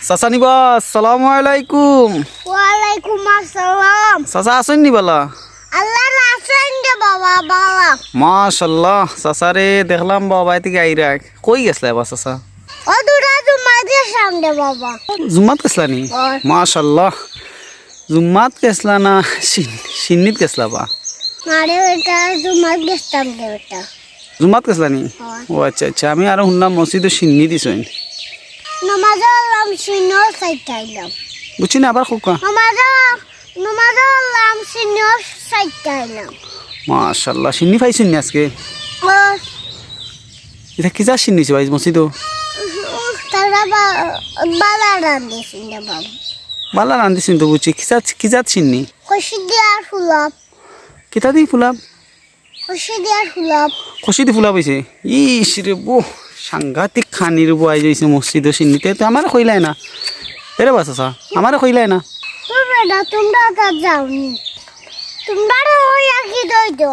চাচা নিবা আসসালামু আলাইকুম। ওয়ালাইকুম আসসালাম। চাচা আছেন নি বালা? আল্লাহ রাসেন দে বাবা বাবা। মাশাআল্লাহ চাচা রে দেখলাম বাবা থেকে আইরা কই গেছলা বা চাচা? ও দুরা জুমাতে সামনে বাবা। জুম্মাত গেছলা নি? মাশাআল্লাহ জুম্মাত গেছলা না সিন্নিত গেছলা বা? মারে এটা জুমাত গেছতাম দে এটা। জুম্মাত গেছলা নি? ও আচ্ছা আচ্ছা আমি আর শুনলাম মসজিদে সিন্নি দিছেন। নামাজ আল্লাম সিনো সাইতাইলাম। বুঝছি না আবার খুকা? নামাজ আল্লাম সিনো সাইতাইলাম। মাশাআল্লাহ সিন্নি পাইছেন নি আজকে? ও এটা কি যা সিন্নিছে ভাই মসজিদে? তারা বালা রান্দিছেন দে বাবা। বালা রান্দিছেন তো বুঝছি কি জাত সিন্নি? কষি দিয়ার ফুলাপ। কিতা দি ফুলাব? কষি দিয়ার ফুলাপ। খুশি দি ফুলাব হয়েছে ইস রে বো সাংঘাতিক খানির বয় যাইছে মসজিদে সিন্নিতে তো আমার কইলাই না এরে বাস আসা আমার কইলাই না তোর বেটা তোমরা তা যাওনি তোমরা হইয়া কি দইতো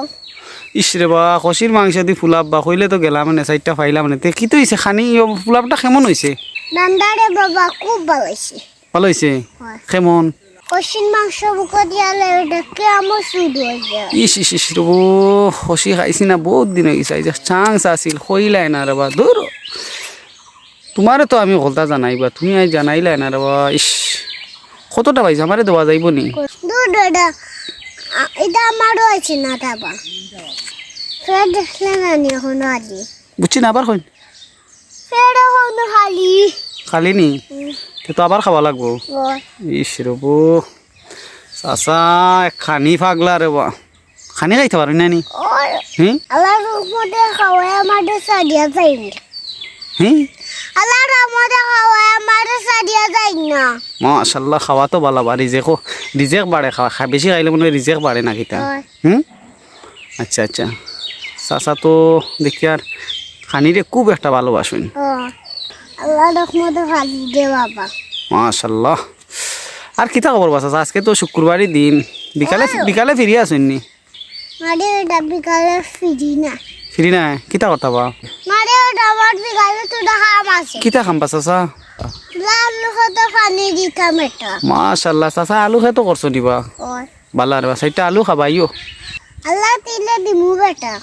ইস রে বা খুশির মাংস দি ফুলাব বা কইলে তো গেলাম মানে সাইডটা পাইলাম মানে তে কি তো হয়েছে খানি ফুলাবটা কেমন হয়েছে? দান্দারে বাবা খুব ভালো হয়েছে। ভালো হয়েছে হয়। কেমন? কষিন মাংস বুকে দিয়ালে ওটাকে আমার শুধু হয়ে যায়। ইস ইস ইস রে বো খুশি খাইছি না বহুত দিন হয়ে গেছে চান্স আসিল কইলাই না রে বা দূর তোমারে তো আমি বলতা জানাইবা তুমি আই জানাইলাই না রে বা ইস কতটা পাইছে আমারে দেওয়া যাইব নি? দূর দাদা এটা আমারও আছে না দাবা ফের দেখলে না নি এখনো আলি বুঝছি না আবার কইন ফের এখনো খালি খালি নি তো আবার খাওয়া লাগবো। ইস রবো চাচা খানি পাগলা রে বা খানি খাইতে পারি না নি? হ্যাঁ আল্লাহর রহমতে খাওয়াই আমাদের সাদিয়া যাই না। হ্যাঁ আল্লাহর রহমতে খাওয়াই আমাদের সাদিয়া যাই না। মাশাআল্লাহ খাওয়া তো ভালো বা রিজেক বাড়ে খাওয়া বেশি খাইলে মনে হয় রিজেক বাড়ে না কিতা? আচ্ছা আচ্ছা চাচা তো দেখি আর খানিরে খুব একটা ভালোবাসেন। আল্লাহর রহমতে খালি দে বাবা। মাশাআল্লাহ আর কিতা খবর বা চাচা আজকে তো শুক্রবারই দিন বিকালে ফিরে আসেন নি? মারে ওটা বিকালে ফিরি না। ফিরি না কিতা কথা বা? মারে ওটা আমার বিকালে তোটা খাম আছে। কিতা খাম বা চাচা? লাল হতে পানি দিতাম এটা। মাশাআল্লাহ চাচা আলু খেতো করছো দিবা বালা রে সাইডটা আলু খাবাইও। আল্লাহ তিলে দিমু বেটা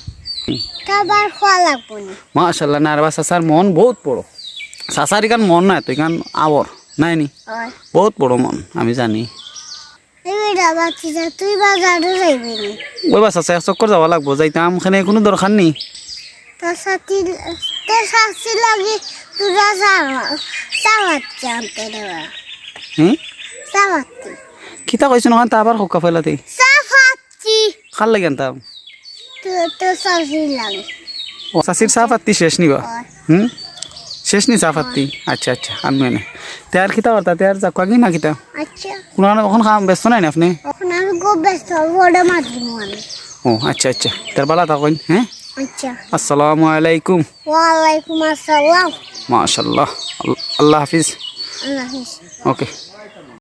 তাবার খোয়া লাগবো না। মাশাআল্লাহ না রে চাচার মন বহুত বড় চাচার ইকান মন নাই তো ইকান আবর নাই নি বহুত বড় মন আমি জানি। এইটা বাচ্চা তুই বাজারে যাইবি নি? ওই বা চাচা এক চক্কর যাওয়া লাগবো যাইতাম খানে কোনো দরকার নেই। তোর সাথী লাগি তোরা চাওয়াচ্ছি আনতে দেওয়া হুম চাওয়াচ্ছি কিতা কইছো না তা আবার হোকা ফেলাতে চাওয়াচ্ছি খাল লাগে আনতাম তোর সাথী লাগে। ও চাষির চা পাত্তি শেষ নিবা? শেষ নি চা পাত্তি আচ্ছা আচ্ছা আনবো এনে তেয়ার কিতা করতা তেয়ার চাকুয়া কি না কিতা আচ্ছা কোনো ওখান খাম ব্যস্ত নাই না আপনি? এখন আমি খুব ব্যস্ত ওটা মাতিব আমি। ও আচ্ছা আচ্ছা তার বালা থাকেন হ্যাঁ আচ্ছা আসসালামু আলাইকুম। ওয়ালাইকুম আসসালাম। মাশাআল্লাহ আল্লাহ হাফিজ। আল্লাহ হাফেজ। ওকে।